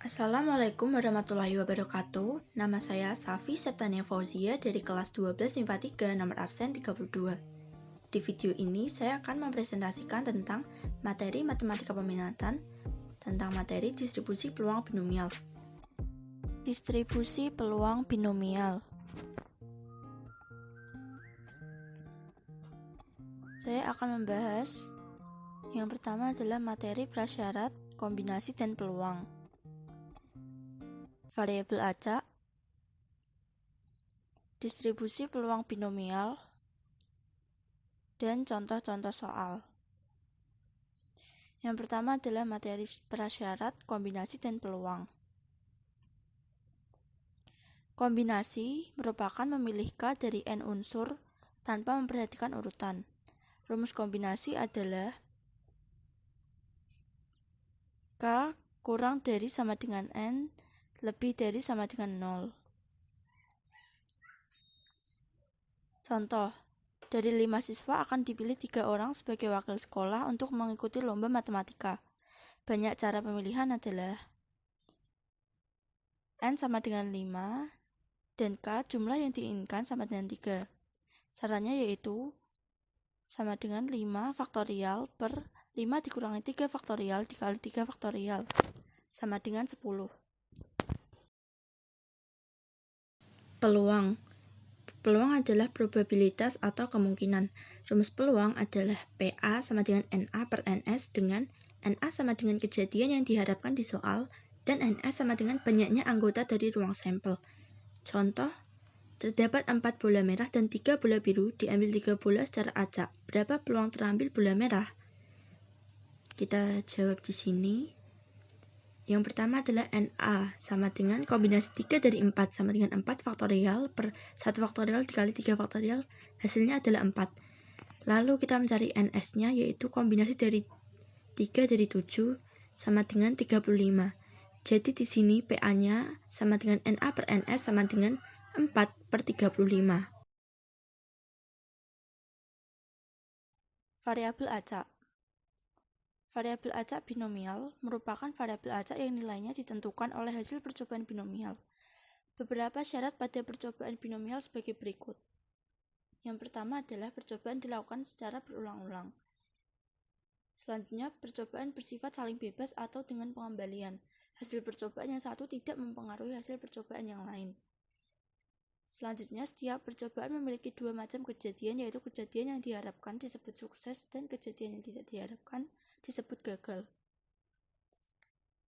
Assalamualaikum warahmatullahi wabarakatuh. Nama saya Safi Septania Fauzia dari kelas 12 MIPA 3 nomor absen 32. Di video ini saya akan mempresentasikan tentang materi matematika peminatan tentang materi distribusi peluang binomial. Distribusi peluang binomial. Saya akan membahas yang pertama adalah materi prasyarat, kombinasi, dan peluang. Variabel acak, distribusi peluang binomial, dan contoh-contoh soal. Yang pertama adalah materi prasyarat, kombinasi, dan peluang. Kombinasi merupakan memilih K dari N unsur tanpa memperhatikan urutan. Rumus kombinasi adalah K kurang dari sama dengan N lebih dari sama dengan 0. Contoh, dari 5 siswa akan dipilih 3 orang sebagai wakil sekolah untuk mengikuti lomba matematika. Banyak cara pemilihan adalah N sama dengan 5 dan K jumlah yang diinginkan sama dengan 3. Caranya yaitu sama dengan 5 faktorial per 5 dikurangi 3 faktorial dikali 3 faktorial sama dengan 10. Peluang. Peluang adalah probabilitas atau kemungkinan. Rumus peluang adalah PA sama dengan NA per NS dengan NA sama dengan kejadian yang diharapkan di soal dan NS sama dengan banyaknya anggota dari ruang sampel. Contoh, terdapat 4 bola merah dan 3 bola biru, diambil 3 bola secara acak. Berapa peluang terambil bola merah? Kita jawab di sini. Yang pertama adalah NA sama dengan kombinasi 3 dari 4 sama dengan 4 faktorial per 1 faktorial dikali 3 faktorial, hasilnya adalah 4. Lalu kita mencari NS-nya, yaitu kombinasi dari 3 dari 7 sama dengan 35. Jadi di sini PA-nya sama dengan NA per NS sama dengan 4 per 35. Variabel acak. Variabel acak binomial merupakan variabel acak yang nilainya ditentukan oleh hasil percobaan binomial. Beberapa syarat pada percobaan binomial sebagai berikut. Yang pertama adalah percobaan dilakukan secara berulang-ulang. Selanjutnya, percobaan bersifat saling bebas atau dengan pengembalian. Hasil percobaan yang satu tidak mempengaruhi hasil percobaan yang lain. Selanjutnya, setiap percobaan memiliki dua macam kejadian, yaitu kejadian yang diharapkan disebut sukses dan kejadian yang tidak diharapkan disebut gagal.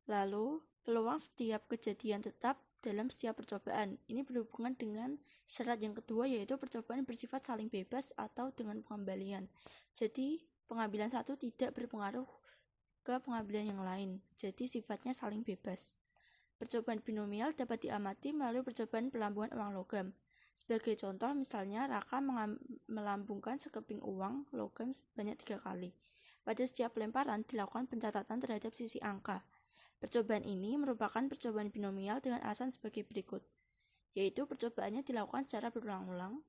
Lalu, peluang setiap kejadian tetap dalam setiap percobaan. Ini berhubungan dengan syarat yang kedua, yaitu percobaan bersifat saling bebas atau dengan pengembalian. Jadi, pengambilan satu tidak berpengaruh ke pengambilan yang lain. Jadi, sifatnya saling bebas. Percobaan binomial dapat diamati melalui percobaan pelampungan uang logam. Sebagai contoh, misalnya Raka melambungkan sekeping uang logam sebanyak 3 kali. Pada setiap pelemparan dilakukan pencatatan terhadap sisi angka. Percobaan ini merupakan percobaan binomial dengan alasan sebagai berikut, yaitu percobaannya dilakukan secara berulang-ulang,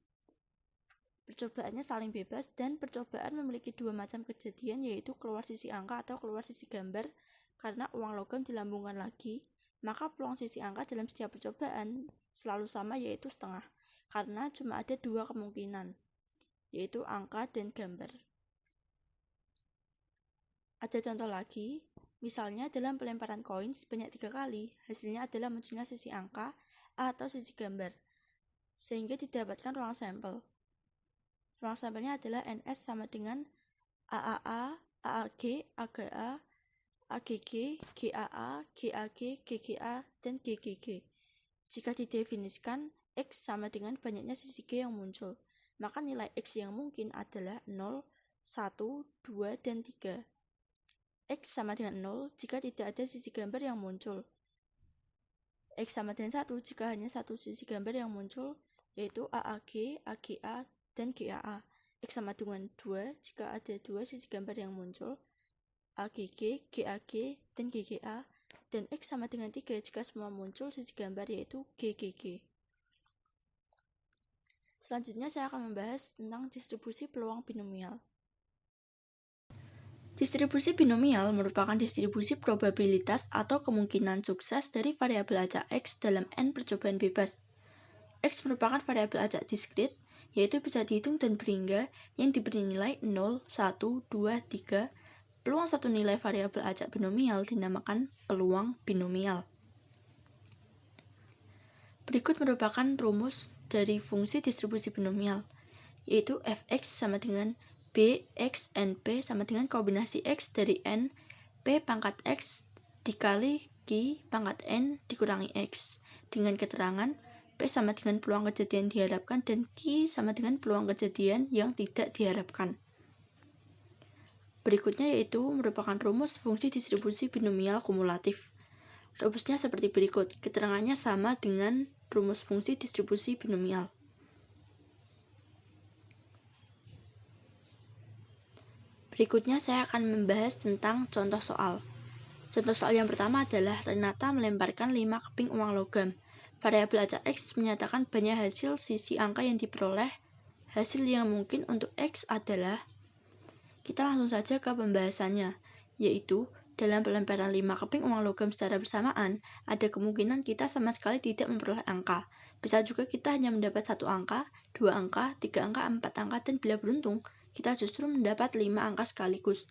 percobaannya saling bebas, dan percobaan memiliki dua macam kejadian, yaitu keluar sisi angka atau keluar sisi gambar. Karena uang logam dilambungkan lagi, maka peluang sisi angka dalam setiap percobaan selalu sama, yaitu setengah, karena cuma ada dua kemungkinan, yaitu angka dan gambar. Ada contoh lagi, misalnya dalam pelemparan koin sebanyak 3 kali, hasilnya adalah munculnya sisi angka atau sisi gambar, sehingga didapatkan ruang sampel. Ruang sampelnya adalah NS sama dengan AAA, AAG, AGA, AGG, GAA, GAG, GGA, dan GGG. Jika didefinisikan X sama dengan banyaknya sisi G yang muncul, maka nilai X yang mungkin adalah 0, 1, 2, dan 3. X sama dengan 0 jika tidak ada sisi gambar yang muncul. X sama dengan 1 jika hanya satu sisi gambar yang muncul, yaitu AAG, AGA, dan GAA. X sama dengan 2 jika ada dua sisi gambar yang muncul, AGG, GAG, dan GGA. Dan X sama dengan 3 jika semua muncul sisi gambar, yaitu GGG. Selanjutnya saya akan membahas tentang distribusi peluang binomial. Distribusi binomial merupakan distribusi probabilitas atau kemungkinan sukses dari variabel acak X dalam N percobaan bebas. X merupakan variabel acak diskrit, yaitu bisa dihitung dan berhingga yang diberi nilai 0, 1, 2, 3. Peluang satu nilai variabel acak binomial dinamakan peluang binomial. Berikut merupakan rumus dari fungsi distribusi binomial, yaitu fx sama dengan b, x, n, p sama dengan kombinasi x dari n, p pangkat x dikali q pangkat n dikurangi x, dengan keterangan p sama dengan peluang kejadian diharapkan dan q sama dengan peluang kejadian yang tidak diharapkan. Berikutnya yaitu merupakan rumus fungsi distribusi binomial kumulatif. Rumusnya seperti berikut, keterangannya sama dengan rumus fungsi distribusi binomial. Berikutnya saya akan membahas tentang contoh soal. Contoh soal yang pertama adalah Renata melemparkan 5 keping uang logam. Variabel acak X menyatakan banyak hasil sisi angka yang diperoleh. Hasil yang mungkin untuk X adalah, kita langsung saja ke pembahasannya, yaitu dalam pelemparan 5 keping uang logam secara bersamaan, ada kemungkinan kita sama sekali tidak memperoleh angka. Bisa juga kita hanya mendapat 1 angka, 2 angka, 3 angka, 4 angka, dan bila beruntung, kita justru mendapat 5 angka sekaligus.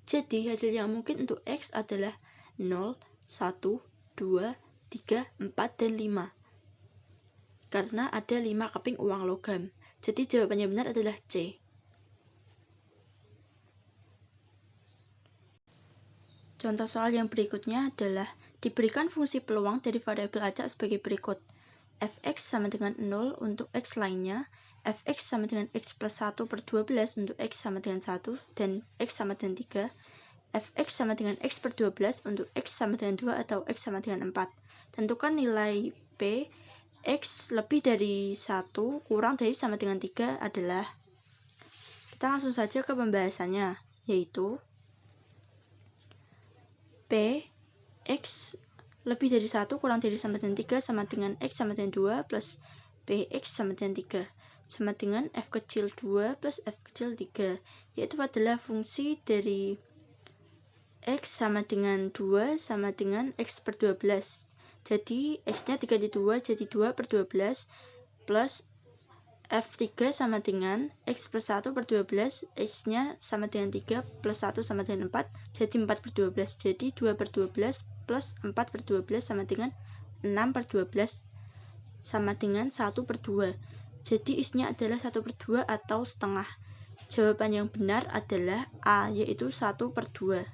Jadi, hasil yang mungkin untuk X adalah 0, 1, 2, 3, 4, dan 5. Karena ada 5 keping uang logam. Jadi, jawabannya benar adalah C. Contoh soal yang berikutnya adalah diberikan fungsi peluang dari variabel acak sebagai berikut. Fx sama dengan 0 untuk X lainnya, Fx sama dengan X plus 1 per 12 untuk X sama dengan 1, dan X sama dengan 3, Fx sama dengan X per 12 untuk X sama dengan 2 atau X sama dengan 4. Tentukan nilai P, X lebih dari 1 kurang dari sama dengan 3 adalah, kita langsung saja ke pembahasannya, yaitu P, X lebih dari 1 kurang dari sama dengan 3 sama dengan X sama dengan 2 plus Px sama dengan 3 sama dengan F kecil 2 plus F kecil 3, yaitu adalah fungsi dari X sama dengan 2 sama dengan X per 12. Jadi X-nya dikali 2 jadi 2 per 12 plus F3 sama dengan X per 1 per 12, X-nya sama dengan 3 plus 1 sama dengan 4, jadi 4 per 12. Jadi 2 per 12 plus 4 per 12 sama dengan 6 per 12 sama dengan 1 per 2. Jadi X-nya adalah 1 per 2 atau setengah. Jawaban yang benar adalah A, yaitu 1 per 2.